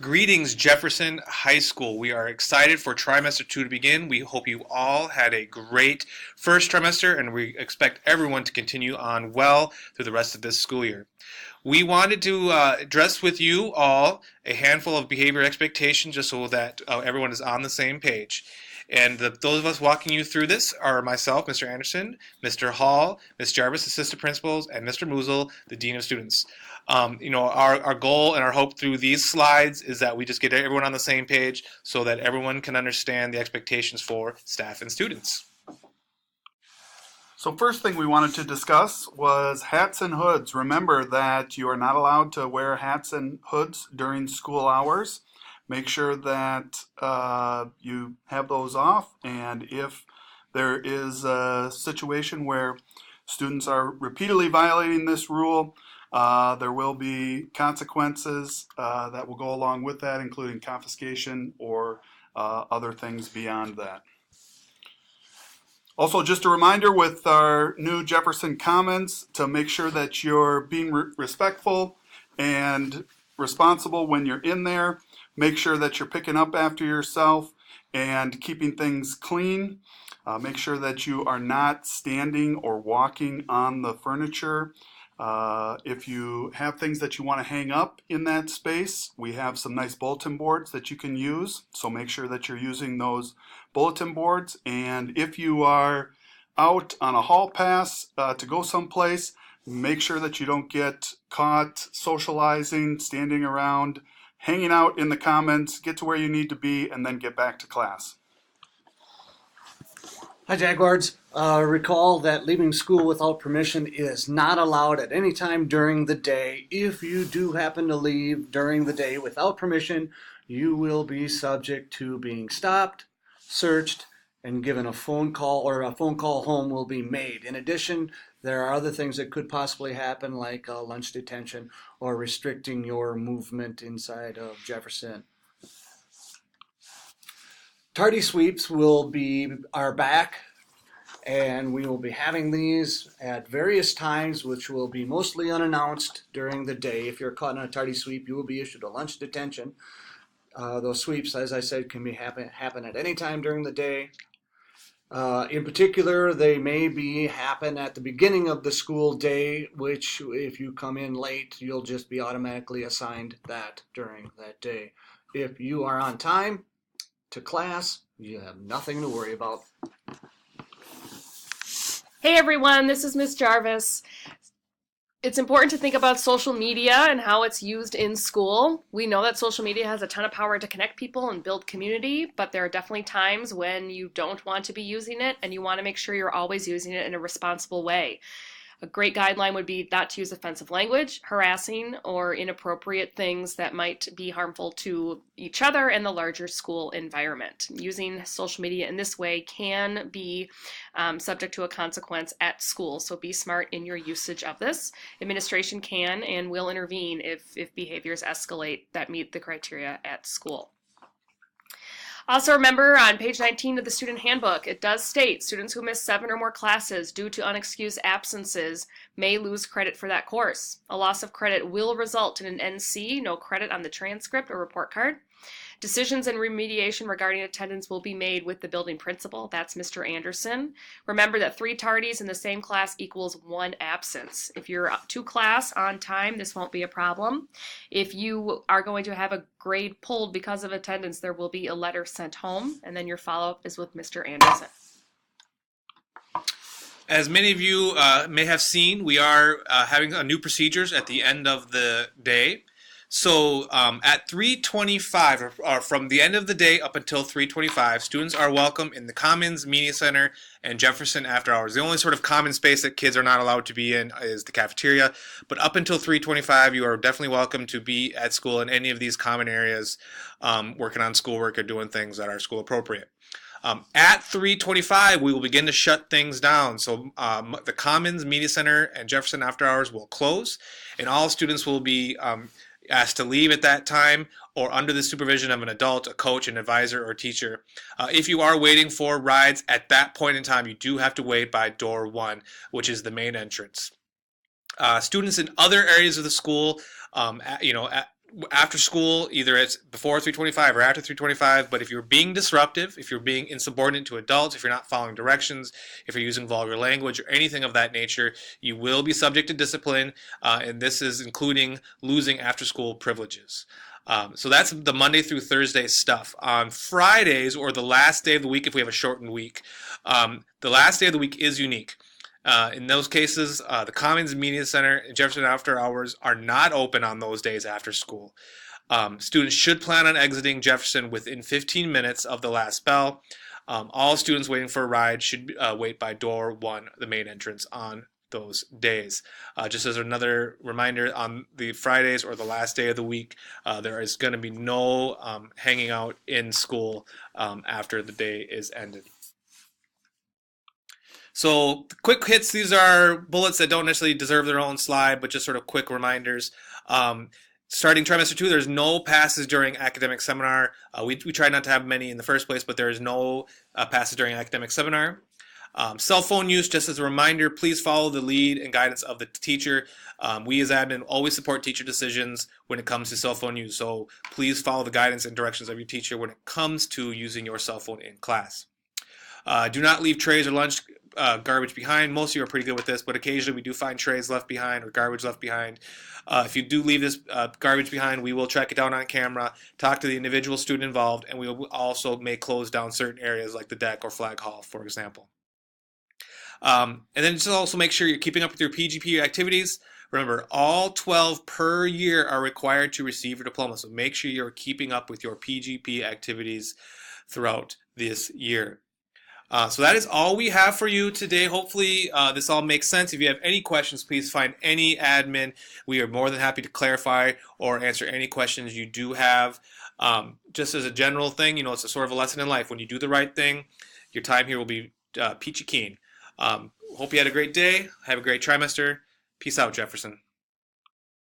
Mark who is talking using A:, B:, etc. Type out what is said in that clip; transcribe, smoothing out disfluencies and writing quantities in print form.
A: Greetings, Jefferson High School. We are excited for trimester 2 to begin. We hope you all had a great first trimester, and we expect everyone to continue on well through the rest of this school year. We wanted to address with you all a handful of behavior expectations just so that everyone is on the same page. And those of us walking you through this are myself, Mr. Anderson, Mr. Hall, Ms. Jarvis, Assistant Principals, and Mr. Moosel, the Dean of Students. Our goal and our hope through these slides is that we just get everyone on the same page so that everyone can understand the expectations for staff and students.
B: So first thing we wanted to discuss was hats and hoods. Remember that you are not allowed to wear hats and hoods during school hours. Make sure that you have those off, and if there is a situation where students are repeatedly violating this rule, there will be consequences that will go along with that, including confiscation or other things beyond that. Also, just a reminder with our new Jefferson Commons to make sure that you're being respectful and responsible when you're in there. Make sure that you're picking up after yourself and keeping things clean. Make sure that you are not standing or walking on the furniture. If you have things that you want to hang up in that space, we have some nice bulletin boards that you can use. So make sure that you're using those bulletin boards. And if you are out on a hall pass to go someplace, make sure that you don't get caught socializing, standing around, hanging out in the commons. Get to where you need to be and then get back to class.
C: Hi, Jaguars. Recall that leaving school without permission is not allowed at any time during the day. If you do happen to leave during the day without permission, you will be subject to being stopped, searched, and given a phone call, or a phone call home will be made. In addition, there are other things that could possibly happen, like lunch detention or restricting your movement inside of Jefferson. Tardy sweeps are back, and we will be having these at various times, which will be mostly unannounced during the day. If you're caught in a tardy sweep, you will be issued a lunch detention. Those sweeps, as I said, can happen at any time during the day. In particular, they may happen at the beginning of the school day, which if you come in late, you'll just be automatically assigned that during that day. If you are on time to class, you have nothing to worry about.
D: Hey everyone, this is Ms. Jarvis. It's important to think about social media and how it's used in school. We know that social media has a ton of power to connect people and build community, but there are definitely times when you don't want to be using it and you want to make sure you're always using it in a responsible way. A great guideline would be not to use offensive language, harassing, or inappropriate things that might be harmful to each other and the larger school environment. Using social media in this way can be subject to a consequence at school, so be smart in your usage of this. Administration can and will intervene if behaviors escalate that meet the criteria at school. Also remember, on page 19 of the student handbook, it does state students who miss 7 or more classes due to unexcused absences may lose credit for that course. A loss of credit will result in an NC, no credit on the transcript or report card. Decisions and remediation regarding attendance will be made with the building principal. That's Mr. Anderson. Remember that 3 tardies in the same class equals 1 absence. If you're to class on time, this won't be a problem. If you are going to have a grade pulled because of attendance, there will be a letter sent home, and then your follow-up is with Mr. Anderson.
A: As many of you may have seen, we are having new procedures at the end of the day. So at 3:25, or from the end of the day up until 3:25, students are welcome in the Commons, Media Center, and Jefferson after hours. The only sort of common space that kids are not allowed to be in is the cafeteria. But up until 3:25, you are definitely welcome to be at school in any of these common areas, working on schoolwork or doing things that are school appropriate. At 3:25, we will begin to shut things down. So the Commons, Media Center, and Jefferson after hours will close, and all students will be asked to leave at that time or under the supervision of an adult, a coach, an advisor, or teacher. If you are waiting for rides at that point in time, you do have to wait by door 1, which is the main entrance. Students in other areas of the school, after school, either it's before 325 or after 325. But if you're being disruptive, if you're being insubordinate to adults, if you're not following directions, if you're using vulgar language or anything of that nature, you will be subject to discipline, and this is including losing after-school privileges. So that's the Monday through Thursday stuff. On Fridays, or the last day of the week if we have a shortened week, the last day of the week is unique. In those cases, the Commons Media Center and Jefferson After Hours are not open on those days after school. Students should plan on exiting Jefferson within 15 minutes of the last bell. All students waiting for a ride should wait by door 1, the main entrance, on those days. Just as another reminder, on the Fridays or the last day of the week, there is going to be no hanging out in school after the day is ended. So quick hits, these are bullets that don't necessarily deserve their own slide, but just sort of quick reminders. Starting trimester 2, there's no passes during academic seminar. We try not to have many in the first place, but there is no passes during academic seminar. Cell phone use, just as a reminder, please follow the lead and guidance of the teacher. We as admin always support teacher decisions when it comes to cell phone use, so please follow the guidance and directions of your teacher when it comes to using your cell phone in class. Do not leave trays or lunch garbage behind. Most of you are pretty good with this, but occasionally we do find trays left behind or garbage left behind. If you do leave this garbage behind, we will track it down on camera, talk to the individual student involved, and we will also may close down certain areas like the deck or flag hall, for example. And then just also make sure you're keeping up with your PGP activities. Remember, all 12 per year are required to receive your diploma, so make sure you're keeping up with your PGP activities throughout this year. So that is all we have for you today. Hopefully this all makes sense. If you have any questions, please find any admin. We are more than happy to clarify or answer any questions you do have. Just as a general thing, it's a sort of a lesson in life. When you do the right thing, your time here will be peachy keen. Hope you had a great day. Have a great trimester. Peace out, Jefferson.